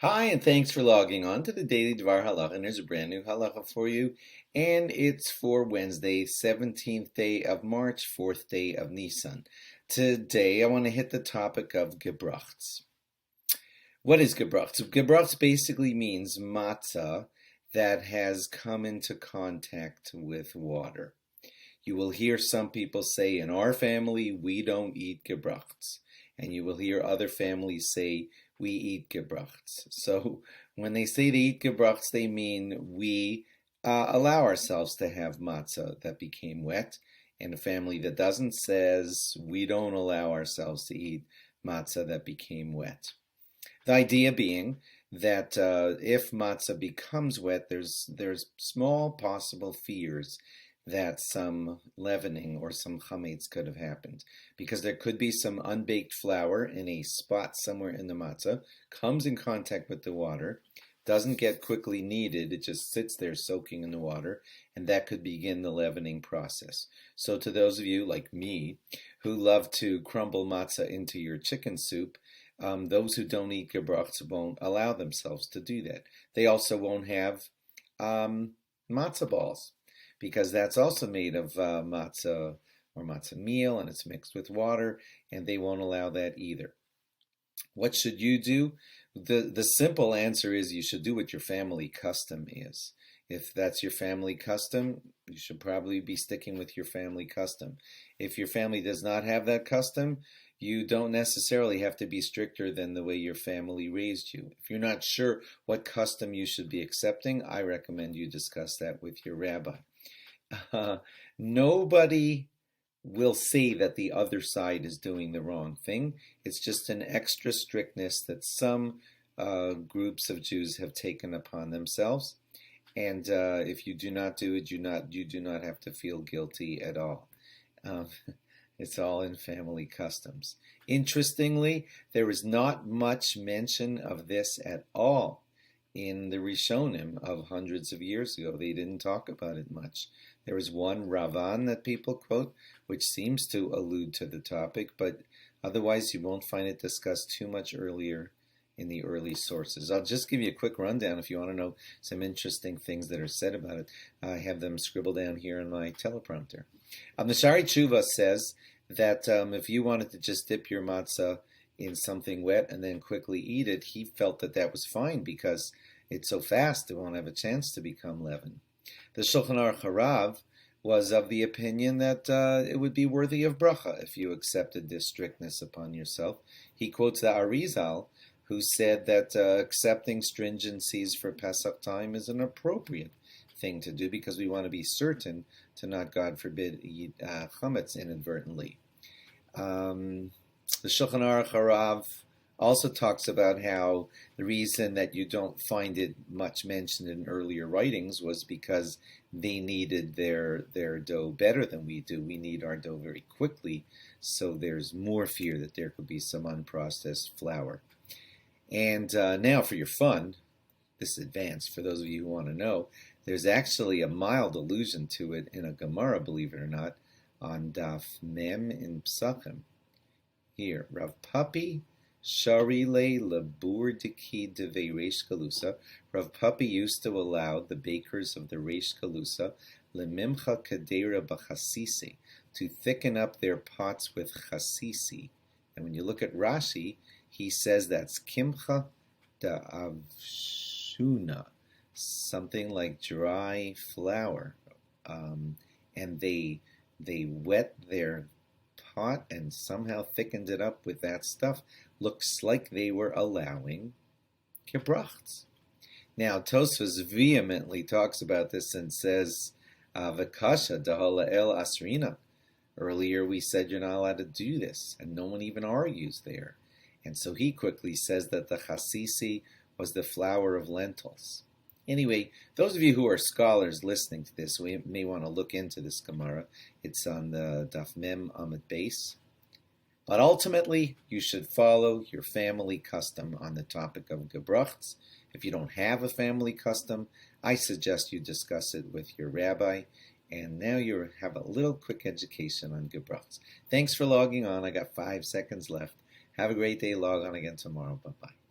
Hi, and thanks for logging on to the Daily DVAR Halacha. And there's a brand new halacha for you, and it's for Wednesday, 17th day of March, 4th day of Nisan. Today, I want to hit the topic of Gebrochts. What is Gebrochts? Gebrochts basically means matzah that has come into contact with water. You will hear some people say, in our family, we don't eat Gebrochts. And you will hear other families say, we eat Gebrochts. So when they say they eat Gebrochts, they mean we allow ourselves to have matzah that became wet. And a family that doesn't says we don't allow ourselves to eat matzah that became wet. The idea being that if matzah becomes wet, there's small possible fears that some leavening or some chametz could have happened, because there could be some unbaked flour in a spot somewhere in the matzah, comes in contact with the water, doesn't get quickly kneaded, it just sits there soaking in the water, and that could begin the leavening process. So to those of you like me who love to crumble matzah into your chicken soup, those who don't eat gebrochts won't allow themselves to do that. They also won't have matzah balls, because that's also made of matzah or matzah meal, and it's mixed with water, and they won't allow that either. What should you do? The simple answer is you should do what your family custom is. If that's your family custom, you should probably be sticking with your family custom. If your family does not have that custom, you don't necessarily have to be stricter than the way your family raised you. If you're not sure what custom you should be accepting, I recommend you discuss that with your rabbi. Nobody will say that the other side is doing the wrong thing. It's just an extra strictness that some groups of Jews have taken upon themselves. And if you do not do it, you do not have to feel guilty at all. It's all in family customs. Interestingly, there is not much mention of this at all in the Rishonim of hundreds of years ago. They didn't talk about it much. There is one Ravan that people quote, which seems to allude to the topic, but otherwise you won't find it discussed too much earlier in the early sources. I'll just give you a quick rundown if you want to know some interesting things that are said about it. I have them scribbled down here in my teleprompter. The Shari Tshuva says that if you wanted to just dip your matzah in something wet and then quickly eat it, he felt that that was fine because it's so fast it won't have a chance to become leaven. The Shulchan Aruch Harav was of the opinion that it would be worthy of bracha if you accepted this strictness upon yourself. He quotes the Arizal, who said that accepting stringencies for Pesach time is an appropriate thing to do because we want to be certain to not, God forbid, eat chametz inadvertently. The Shulchan Aruch Harav also talks about how the reason that you don't find it much mentioned in earlier writings was because they needed their dough better than we do. We need our dough very quickly, so there's more fear that there could be some unprocessed flour. And now for your fun, this is advanced for those of you who want to know, there's actually a mild allusion to it in a Gemara, believe it or not, on Daf Mem in Psachim. Here, Rav Papi Sharile Labur Diki Deve Reish Galusa. Rav Papi used to allow the bakers of the Reish Galusa Lemimcha Kadera B'Chasisi to thicken up their pots with chasisi. And when you look at Rashi, he says that's Kimcha da Avshuna, something like dry flour. And they wet their pot and somehow thickened it up with that stuff. Looks like they were allowing gebrochts. Now Tosfos vehemently talks about this and says, "V'kasha dahala el asrina." Earlier we said you're not allowed to do this, and no one even argues there. And so he quickly says that the chasisi was the flour of lentils. Anyway, those of you who are scholars listening to this, we may want to look into this Gemara. It's on the Daf Mem Amud Beis. But ultimately, you should follow your family custom on the topic of gebrochts. If you don't have a family custom, I suggest you discuss it with your rabbi. And now you have a little quick education on gebrochts. Thanks for logging on. I got 5 seconds left. Have a great day. Log on again tomorrow. Bye-bye.